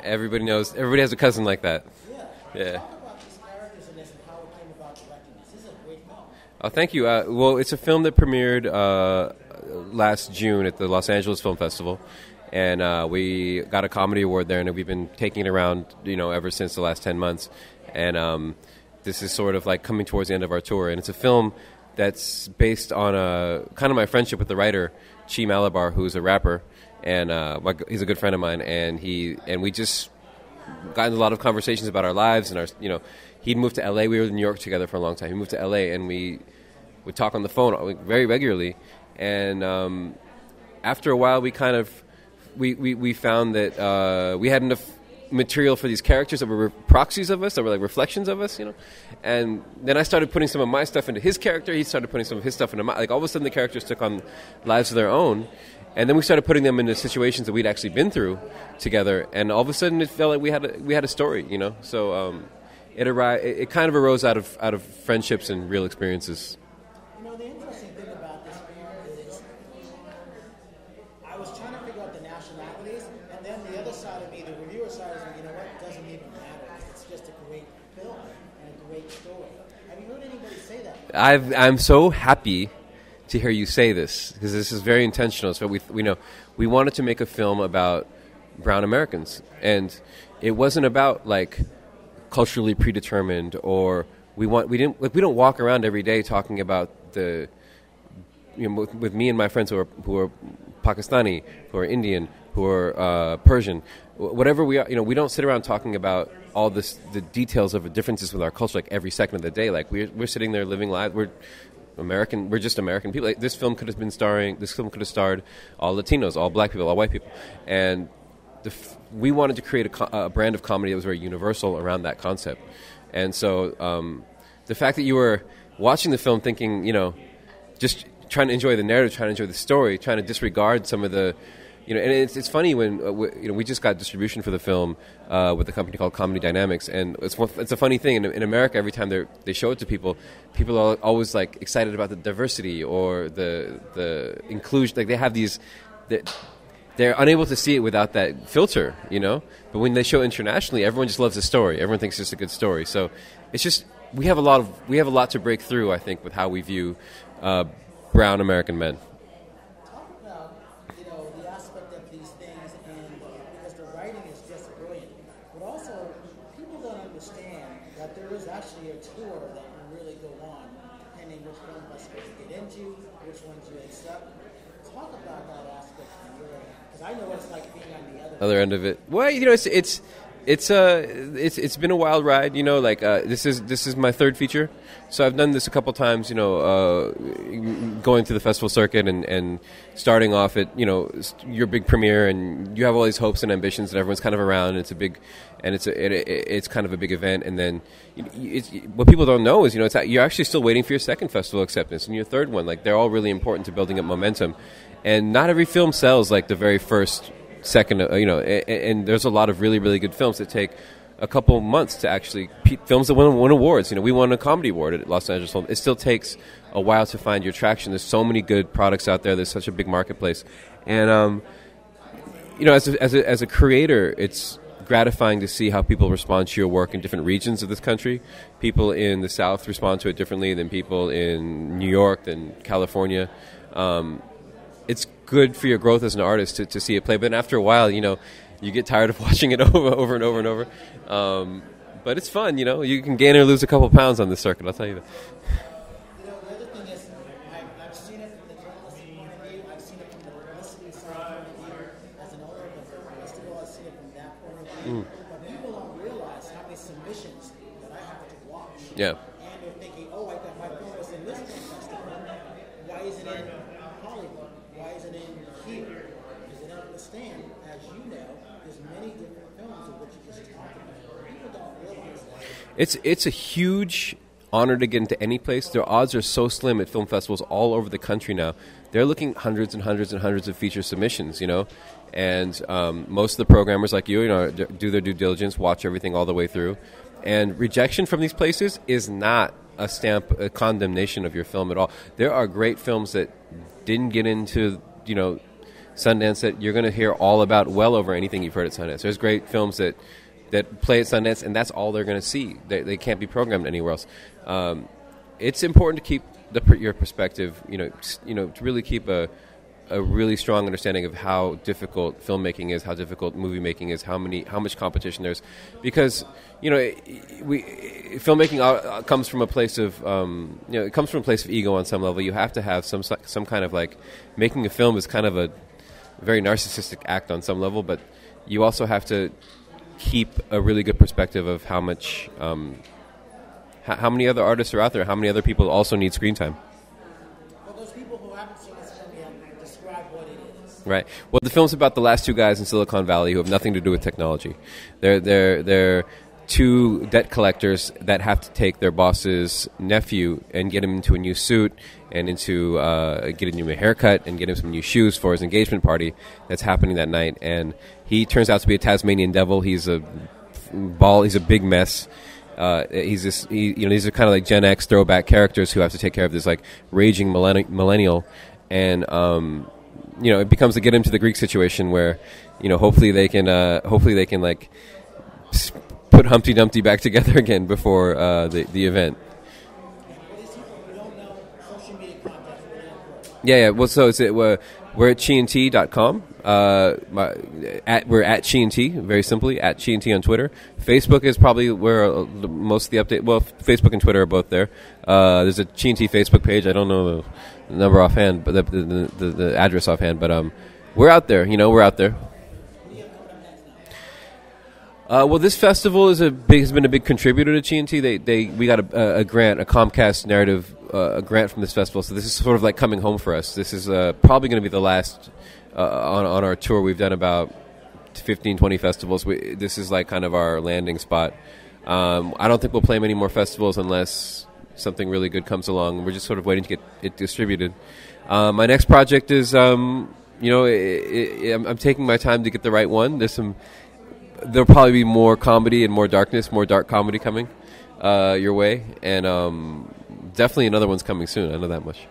Everybody knows. Everybody has a cousin like that. Yeah. Talk about these characters in this and how it came about directing this. This is a great film. Oh, thank you. Well, it's a film that premiered last June at the Los Angeles Film Festival, and we got a comedy award there, and we've been taking it around, ever since the last 10 months. And this is sort of like coming towards the end of our tour, and it's a film that's based on kind of my friendship with the writer Chee, who's a rapper, and he's a good friend of mine, and we just got into a lot of conversations about our lives and our, he'd moved to L.A. We were in New York together for a long time. He moved to L.A. and we would talk on the phone very regularly. And after a while, we kind of we found that we had enough material for these characters that were proxies of us, that were like reflections of us, And then I started putting some of my stuff into his character. He started putting some of his stuff into all of a sudden the characters took on lives of their own. And then we started putting them into situations that we'd actually been through together. And all of a sudden it felt like we had a story, So it kind of arose out of friendships and real experiences. The interesting thing about this film is I was trying to figure out the nationalities, and then the other side of me, the reviewer side, is like, it doesn't even matter. It's just a great film and a great story. Have you heard anybody say that? I'm so happy to hear you say this, because this is very intentional. So we wanted to make a film about brown Americans, and it wasn't about like culturally predetermined, or we don't walk around every day talking about the with me and my friends who are Pakistani, who are Indian, who are Persian, whatever we are. We don't sit around talking about all the details of the differences with our culture like every second of the day. Like we're sitting there living lives. We're American. We're just American people. This film could have starred all Latinos, all black people, all white people, and we wanted to create a brand of comedy that was very universal around that concept. And so the fact that you were watching the film thinking, just trying to enjoy the narrative, trying to enjoy the story, trying to disregard some of the, and it's funny when we just got distribution for the film with a company called Comedy Dynamics, and it's a funny thing in America. Every time they show it to people are always like excited about the diversity or the inclusion. Like they have these. They're unable to see it without that filter, But when they show internationally, everyone just loves the story. Everyone thinks it's just a good story. So it's just we have a lot to break through, I think, with how we view brown American men. Talk about the aspect of these things, and because the writing is just brilliant, but also people don't understand that there is actually a tour that can really go on, depending which film festivals you get into, which ones you accept. Talk about that aspect because I know what it's like being on the other end of it. Well, it's been a wild ride. This is my third feature, so I've done this a couple times. Going through the festival circuit and starting off at your big premiere, and you have all these hopes and ambitions, and everyone's kind of around. And it's kind of a big event, and then what people don't know is you're actually still waiting for your second festival acceptance and your third one. Like they're all really important to building up momentum, and not every film sells like the very first. Second, and there's a lot of really, really good films that take a couple months to actually films that win awards. We won a comedy award at Los Angeles Film. It still takes a while to find your traction. There's so many good products out there. There's such a big marketplace, and as a creator, it's gratifying to see how people respond to your work in different regions of this country. People in the South respond to it differently than people in New York, than California. It's good for your growth as an artist to see it play, but after a while, you get tired of watching it over and over and over. But it's fun, you can gain or lose a couple pounds on this circuit, I'll tell you that. The other thing is, I've seen it from the journalistic point of view, I've seen it from the publicity side point of view, as an owner of a festival, I've seen it from that point of view. But people don't realize how many submissions that I have to watch. Yeah. And they're thinking, I got my film was in this film festival. Why isn't it in Hollywood? Why isn't it here? Because they don't understand, as you know, there's many different films of which you just talked about. People don't realize that. It's a huge honor to get into any place. Their odds are so slim at film festivals all over the country now. They're looking hundreds and hundreds and hundreds of feature submissions, and most of the programmers like you, do their due diligence, watch everything all the way through. And rejection from these places is not a condemnation of your film at all. There are great films that didn't get into, Sundance that you're going to hear all about well over anything you've heard at Sundance. There's great films that play at Sundance, and that's all they're going to see. They can't be programmed anywhere else. It's important to keep your perspective, to really keep a really strong understanding of how difficult filmmaking is, how difficult movie making is, how much competition there's, because filmmaking comes from a place of it comes from a place of ego on some level. You have to have some kind of like, making a film is kind of a very narcissistic act on some level, but you also have to keep a really good perspective of how much how many other artists are out there, how many other people also need screen time. Right. Well, the film's about the last two guys in Silicon Valley who have nothing to do with technology. They're two debt collectors that have to take their boss's nephew and get him into a new suit and into get him a haircut and get him some new shoes for his engagement party that's happening that night. And he turns out to be a Tasmanian devil. He's a big mess. These are kind of like Gen X throwback characters who have to take care of this like raging millennial, and it becomes a get him to the Greek situation where, hopefully they can like put Humpty Dumpty back together again before the event. Yeah. Well, so we're at CheeandT.com. We're at Chee&T, very simply, at Chee&T on Twitter. Facebook is probably where most of the update. Well, Facebook and Twitter are both there. There's a Chee&T Facebook page. I don't know the number offhand, but the address offhand. But we're out there. We're out there. Well, this festival has been a big contributor to Chee&T. We got a grant, a Comcast narrative a grant from this festival, so this is sort of like coming home for us. This is probably going to be the last on our tour. We've done about 15, 20 festivals. This is like kind of our landing spot. I don't think we'll play many more festivals unless something really good comes along. We're just sort of waiting to get it distributed. My next project is, I'm taking my time to get the right one. There'll probably be more comedy and more darkness, more dark comedy coming your way, and definitely another one's coming soon. I know that much.